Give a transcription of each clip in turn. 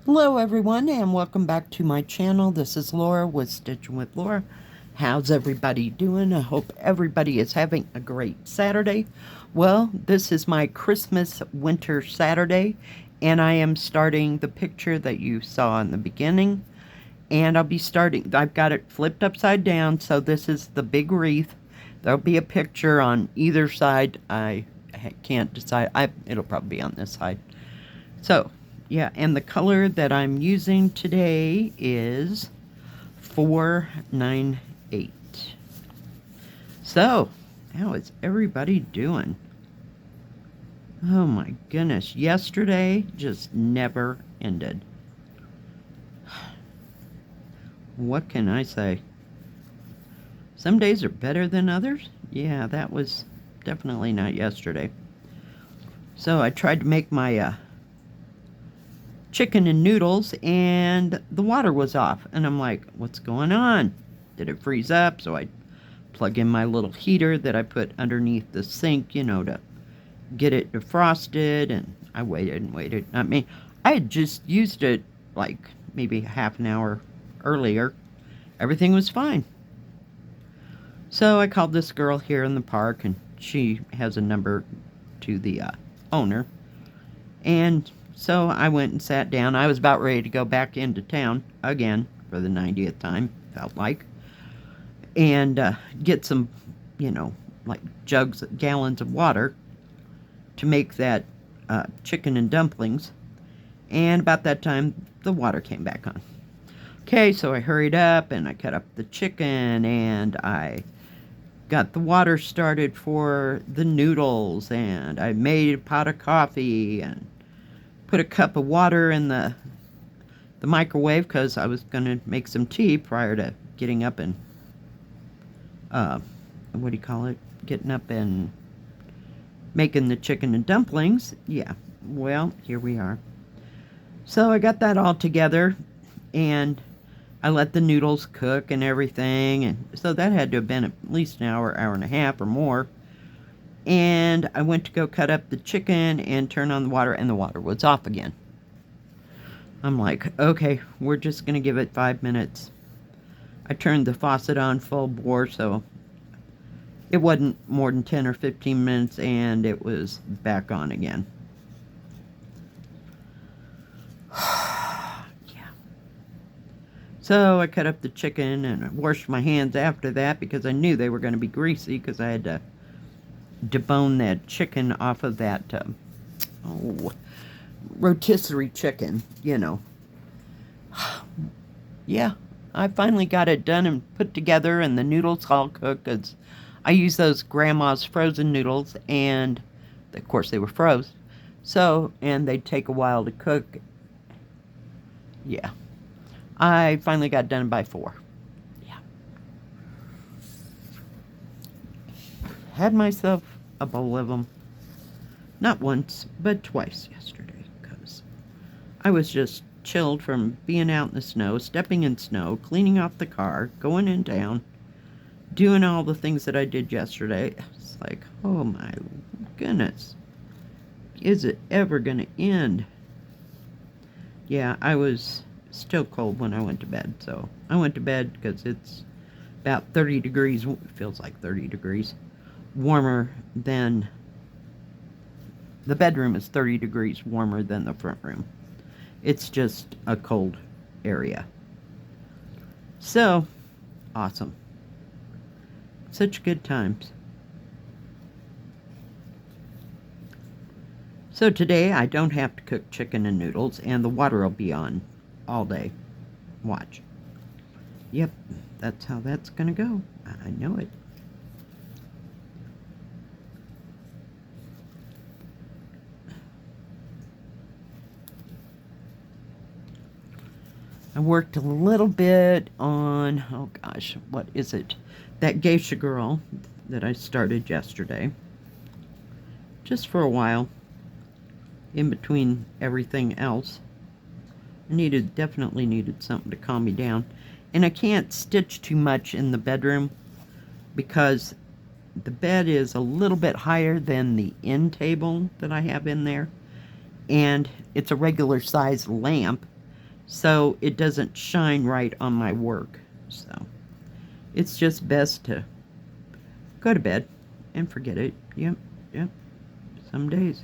Hello everyone and welcome back to my channel. This is Laura with Stitching with Laura. How's everybody doing? I hope everybody is having a great Saturday. Well, this is my Christmas winter Saturday and I am starting the picture that you saw in the beginning. And I've got it flipped upside down, so this is the big wreath. There'll be a picture on either side. I can't decide. It'll probably be on this side. So, yeah, and the color that I'm using today is 498. So, how is everybody doing? Oh my goodness, yesterday just never ended. What can I say? Some days are better than others. Yeah, that was definitely not yesterday. So I tried to make my chicken and noodles and the water was off. And I'm like, what's going on? Did it freeze up? So I plug in my little heater that I put underneath the sink, to get it defrosted. And I waited and waited. I had just used it like maybe half an hour earlier. Everything was fine. So I called this girl here in the park and she has a number to the owner. And so I went and sat down. I was about ready to go back into town again for the 90th time, felt like, and get some, like gallons of water to make that chicken and dumplings. And about that time, the water came back on. Okay, so I hurried up and I cut up the chicken and I got the water started for the noodles and I made a pot of coffee and put a cup of water in the microwave because I was going to make some tea prior to getting up and, getting up and making the chicken and dumplings. Yeah, well, here we are. So I got that all together and I let the noodles cook and everything. And so that had to have been at least an hour, hour and a half or more. And I went to go cut up the chicken and turn on the water, and the water was off again. I'm like, okay, we're just going to give it 5 minutes. I turned the faucet on full bore, so it wasn't more than 10 or 15 minutes, and it was back on again. Yeah. So I cut up the chicken, and I washed my hands after that because I knew they were going to be greasy because I had to debone that chicken off of that rotisserie chicken, Yeah, I finally got it done and put together and the noodles all cooked because I use those grandma's frozen noodles and of course they were frozen. So, and they take a while to cook. Yeah, I finally got done by 4. Yeah. Had myself a bowl of them. Not once, but twice yesterday, because I was just chilled from being out in the snow, stepping in snow, cleaning off the car, going in town, doing all the things that I did yesterday. It's like, oh my goodness. Is it ever going to end? Yeah, I was still cold when I went to bed, so I went to bed because it's about 30 degrees, it feels like 30 degrees, warmer than, the bedroom is 30 degrees warmer than the front room. It's just a cold area. So, awesome. Such good times. So today I don't have to cook chicken and noodles, and the water will be on all day. Watch. Yep, that's how that's gonna go. I know it. I worked a little bit on, oh gosh, what is it? That geisha girl that I started yesterday. Just for a while. In between everything else. I definitely needed something to calm me down. And I can't stitch too much in the bedroom because the bed is a little bit higher than the end table that I have in there. And it's a regular size lamp. so it doesn't shine right on my work. So it's just best to go to bed and forget it. Yep, yep, some days.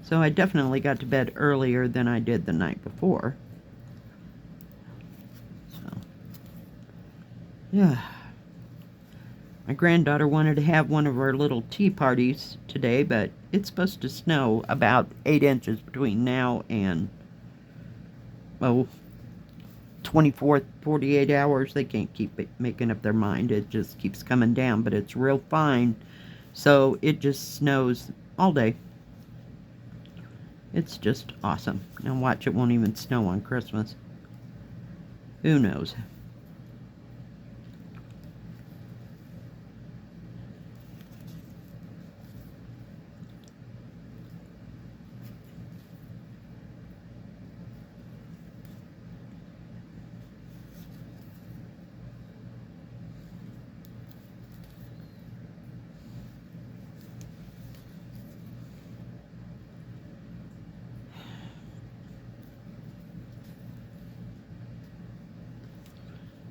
So I definitely got to bed earlier than I did the night before. So, yeah. My granddaughter wanted to have one of our little tea parties today, but it's supposed to snow about 8 inches between now and, 24, 48 hours. They can't keep making up their mind. It just keeps coming down, but it's real fine. So it just snows all day. It's just awesome. Now watch, it won't even snow on Christmas. Who knows?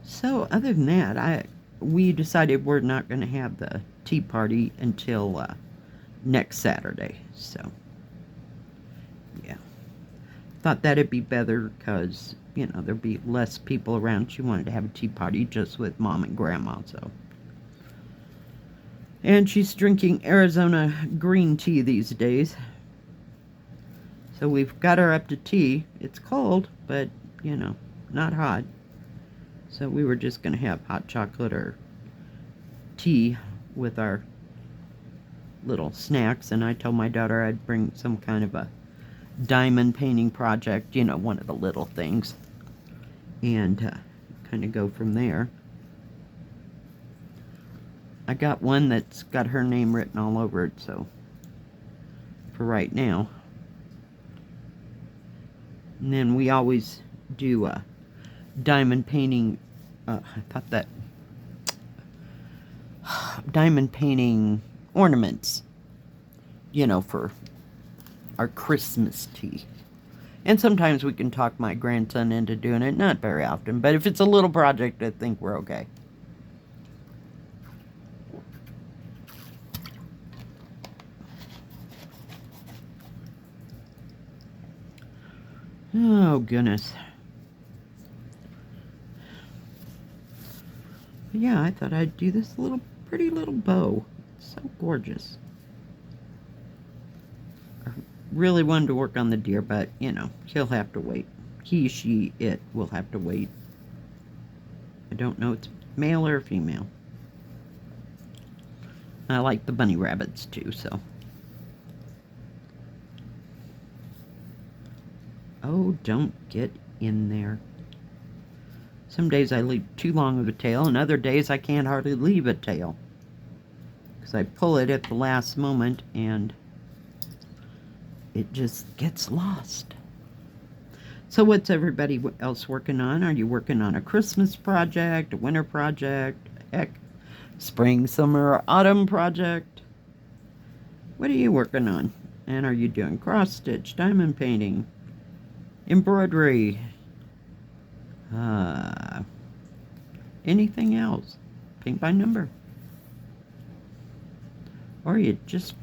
So other than that, we decided we're not going to have the tea party until next Saturday. So yeah, thought that'd be better because there'd be less people around. She wanted to have a tea party just with Mom and Grandma. So, and she's drinking Arizona green tea these days. So we've got her up to tea. It's cold, but not hot. So we were just going to have hot chocolate or tea with our little snacks. And I told my daughter I'd bring some kind of a diamond painting project, one of the little things. And kind of go from there. I got one that's got her name written all over it, so for right now. And then we always do diamond painting. I thought that diamond painting ornaments, for our Christmas tea. And sometimes we can talk my grandson into doing it. Not very often, but if it's a little project, I think we're okay. Oh, goodness. But yeah, I thought I'd do this pretty little bow. It's so gorgeous. I really wanted to work on the deer, but, he'll have to wait. He, she, it will have to wait. I don't know if it's male or female. I like the bunny rabbits, too, so. Oh, don't get in there. Some days I leave too long of a tail, and other days I can't hardly leave a tail. Because I pull it at the last moment, and it just gets lost. So what's everybody else working on? Are you working on a Christmas project, a winter project, heck, spring, summer, or autumn project? What are you working on? And are you doing cross-stitch, diamond painting, embroidery, anything else? Paint by number? Or are you just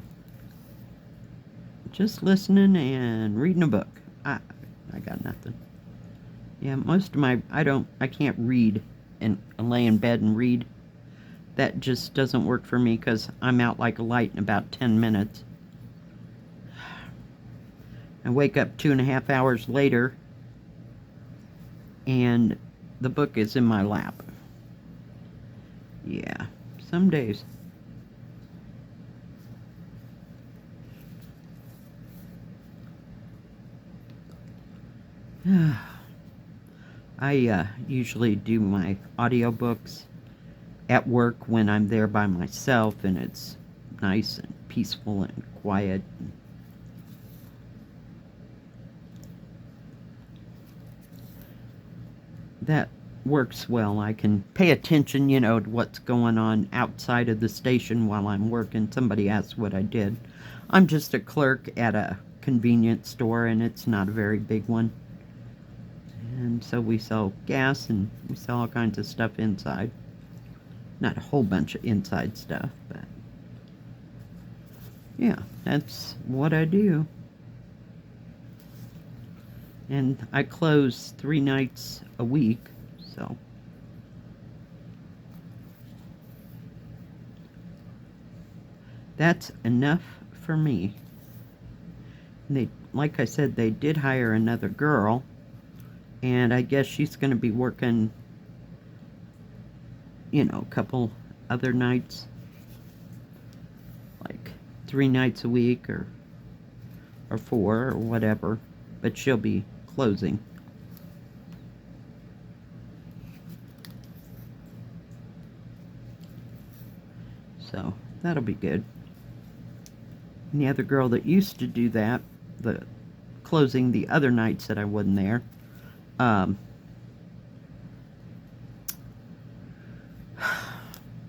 listening and reading a book? I got nothing. Yeah, most of my, I can't read and lay in bed and read. That just doesn't work for me because I'm out like a light in about 10 minutes. I wake up 2.5 hours later and the book is in my lap. Yeah, some days. I usually do my audiobooks at work when I'm there by myself and it's nice and peaceful and quiet. That works well. I can pay attention, to what's going on outside of the station while I'm working. Somebody asked what I did. I'm just a clerk at a convenience store, and it's not a very big one. And so we sell gas and we sell all kinds of stuff inside. Not a whole bunch of inside stuff, but yeah, that's what I do. And I close 3 nights a week, so that's enough for me. They, like I said, they did hire another girl, and I guess she's going to be working, you know, a couple other nights, like 3 nights a week or 4 or whatever, but she'll be closing. So that'll be good. And the other girl that used to do that, the closing the other nights that I wasn't there,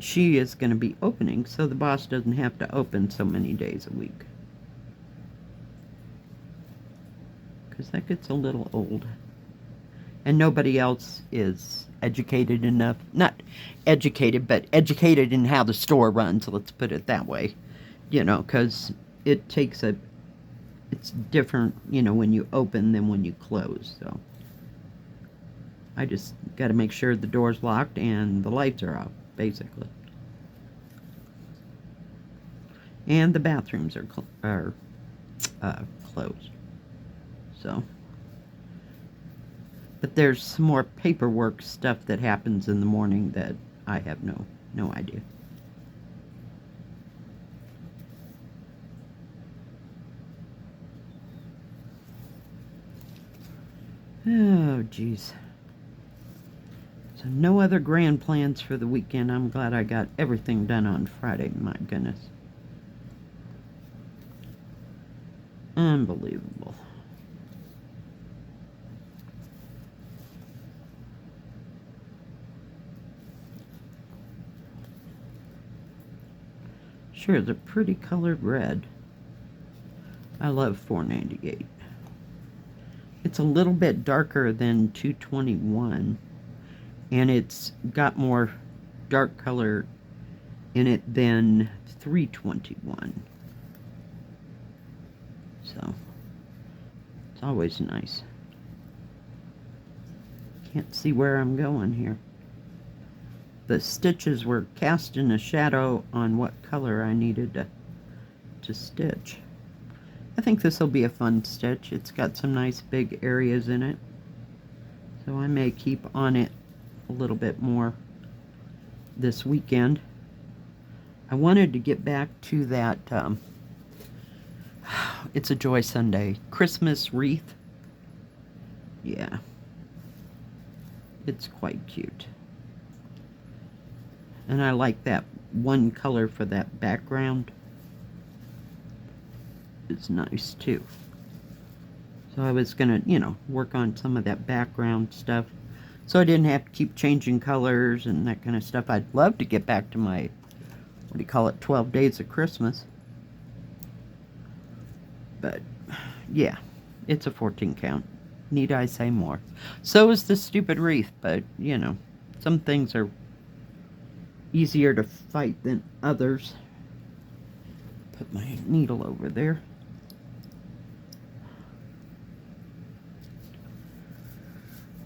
she is going to be opening, so the boss doesn't have to open so many days a week. Because that gets a little old. And nobody else is educated enough, not educated, but educated in how the store runs, let's put it that way. You know, because it takes it's different, you know, when you open than when you close, so. I just got to make sure the door's locked and the lights are off, basically. And the bathrooms are closed. So, but there's some more paperwork stuff that happens in the morning that I have no idea. Oh, geez. So no other grand plans for the weekend. I'm glad I got everything done on Friday. My goodness. Unbelievable. Sure, it's a pretty colored red. I love 498. It's a little bit darker than 221, and it's got more dark color in it than 321. So, it's always nice. Can't see where I'm going here. The stitches were casting a shadow on what color I needed to stitch. I think this will be a fun stitch. It's got some nice big areas in it. So I may keep on it a little bit more this weekend. I wanted to get back to that, It's a Joy Sunday Christmas wreath. Yeah. It's quite cute. And I like that one color for that background. It's nice too. So I was gonna, you know, work on some of that background stuff, so I didn't have to keep changing colors and that kind of stuff. I'd love to get back to my, what do you call it, 12 Days of Christmas. But yeah, it's a 14 count. Need I say more? So is the stupid wreath, but you know, some things are easier to fight than others. Put my needle over there.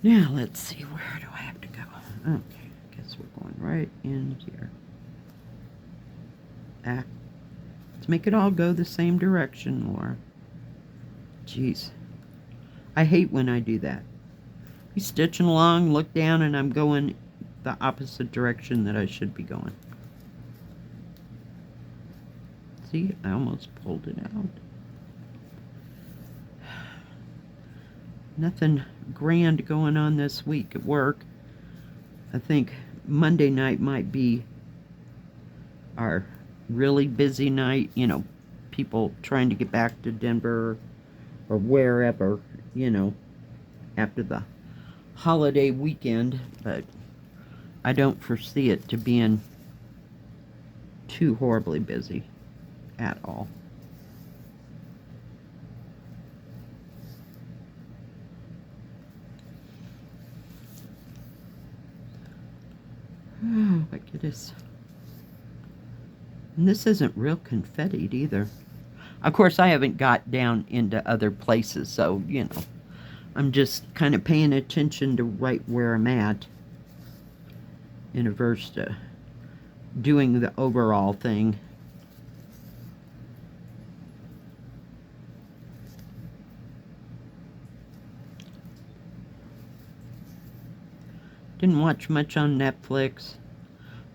Now let's see, where do I have to go? Okay, guess we're going right in here. Let's make it all go the same direction, Laura. Jeez. I hate when I do that. Be stitching along, look down, and I'm going the opposite direction that I should be going. See, I almost pulled it out. Nothing grand going on this week at work. I think Monday night might be our really busy night. You know, people trying to get back to Denver or wherever, you know, after the holiday weekend. But I don't foresee it to being too horribly busy at all. Oh my goodness. And this isn't real confettied either. Of course, I haven't got down into other places, so, you know, I'm just kind of paying attention to right where I'm at in averse to doing the overall thing. Didn't watch much on Netflix.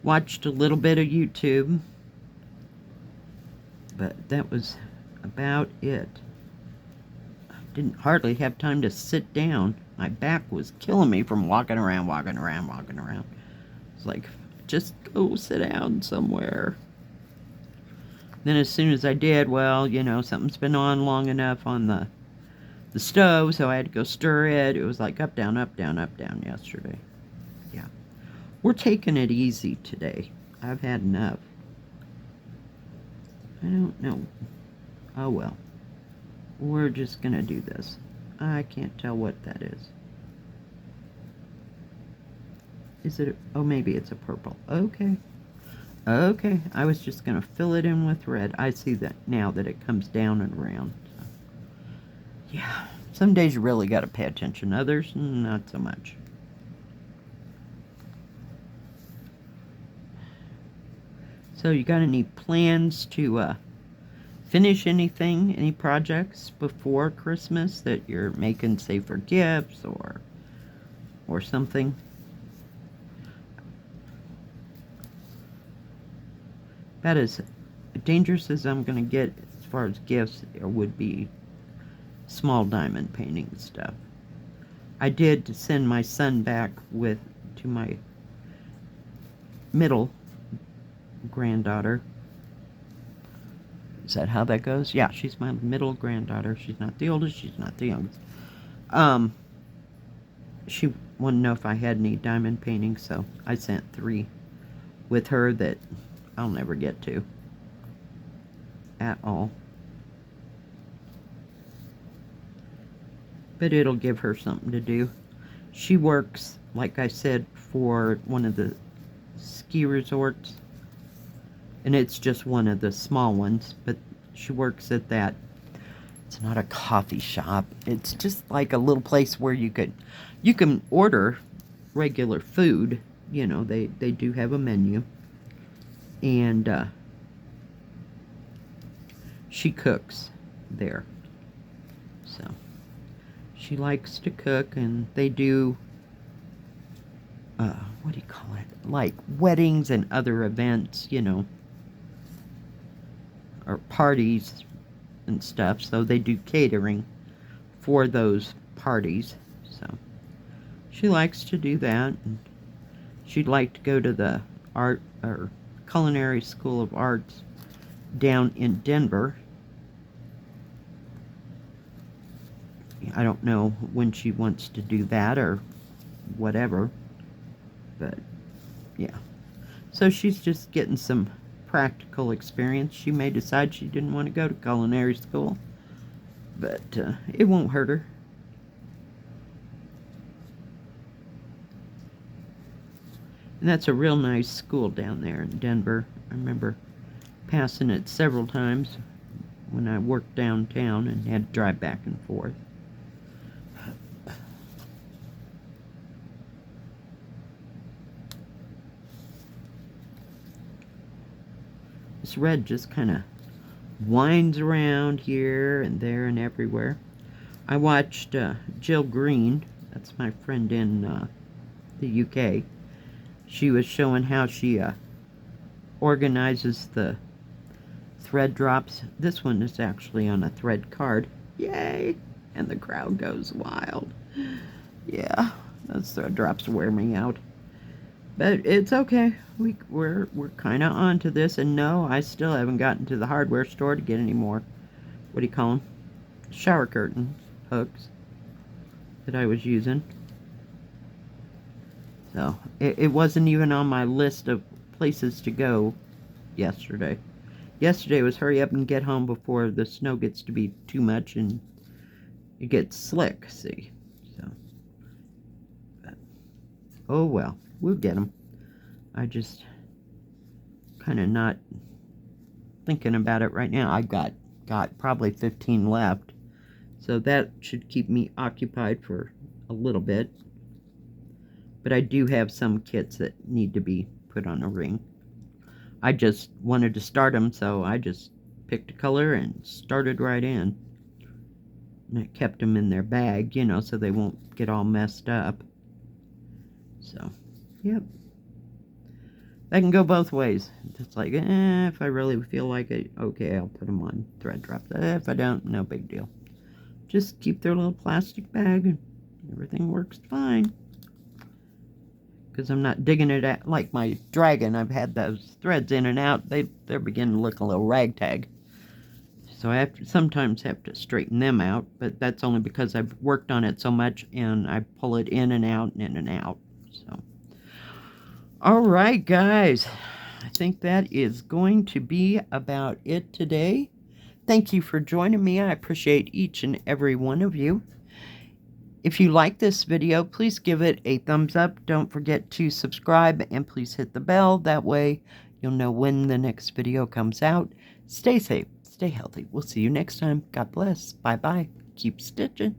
Watched a little bit of YouTube. But that was about it. I didn't hardly have time to sit down. My back was killing me from walking around. It's like, just go sit down somewhere. Then as soon as I did, well, you know, something's been on long enough on the stove, so I had to go stir it. It was like up, down yesterday. Yeah. We're taking it easy today. I've had enough. I don't know. Oh well. We're just gonna do this. I can't tell what that is. Is it? Oh, maybe it's a purple. Okay. Okay. I was just gonna fill it in with red. I see that now that it comes down and around. So. Yeah. Some days you really gotta pay attention. Others, not so much. So you got any plans to finish anything, any projects before Christmas that you're making, say, for gifts or something? About as dangerous as I'm going to get as far as gifts would be small diamond painting stuff. I did send my son back to my middle granddaughter. Is that how that goes? Yeah, she's my middle granddaughter. She's not the oldest, she's not the youngest. She wanted to know if I had any diamond paintings, so I sent 3 with her that I'll never get to at all. But it'll give her something to do. She works, like I said, for one of the ski resorts. And it's just one of the small ones, but she works at that. It's not a coffee shop. It's just like a little place where you can order regular food. You know, they do have a menu. And she cooks there. So she likes to cook, and they do what do you call it? Like weddings and other events, you know, or parties and stuff. So they do catering for those parties. So she likes to do that. And she'd like to go to the art or culinary school of arts down in Denver. I don't know when she wants to do that or whatever, but yeah. So she's just getting some practical experience. She may decide she didn't want to go to culinary school, but it won't hurt her. And that's a real nice school down there in Denver. I remember passing it several times when I worked downtown and had to drive back and forth. This red just kind of winds around here and there and everywhere. I watched Jill Green, that's my friend in the UK. She was showing how she organizes the thread drops. This one is actually on a thread card. Yay! And the crowd goes wild. Yeah, those thread drops wear me out. But it's okay. We're kind of onto this, and no, I still haven't gotten to the hardware store to get any more. What do you call them? Shower curtain hooks that I was using. So it wasn't even on my list of places to go yesterday. Yesterday was hurry up and get home before the snow gets to be too much and it gets slick. See, so. But, oh well. We'll get them. I just kind of not thinking about it right now. I got probably 15 left, so that should keep me occupied for a little bit. But I do have some kits that need to be put on a ring. I just wanted to start them, so I just picked a color and started right in. And I kept them in their bag, you know, so they won't get all messed up. So, yep. That can go both ways. It's like, if I really feel like it, okay, I'll put them on thread drop. If I don't, no big deal. Just keep their little plastic bag and everything works fine. Because I'm not digging it at, like my dragon. I've had those threads in and out. They're beginning to look a little ragtag. So I sometimes have to straighten them out, but that's only because I've worked on it so much and I pull it in and out and in and out. So, all right, guys. I think that is going to be about it today. Thank you for joining me. I appreciate each and every one of you. If you like this video, please give it a thumbs up. Don't forget to subscribe and please hit the bell. That way you'll know when the next video comes out. Stay safe. Stay healthy. We'll see you next time. God bless. Bye-bye. Keep stitching.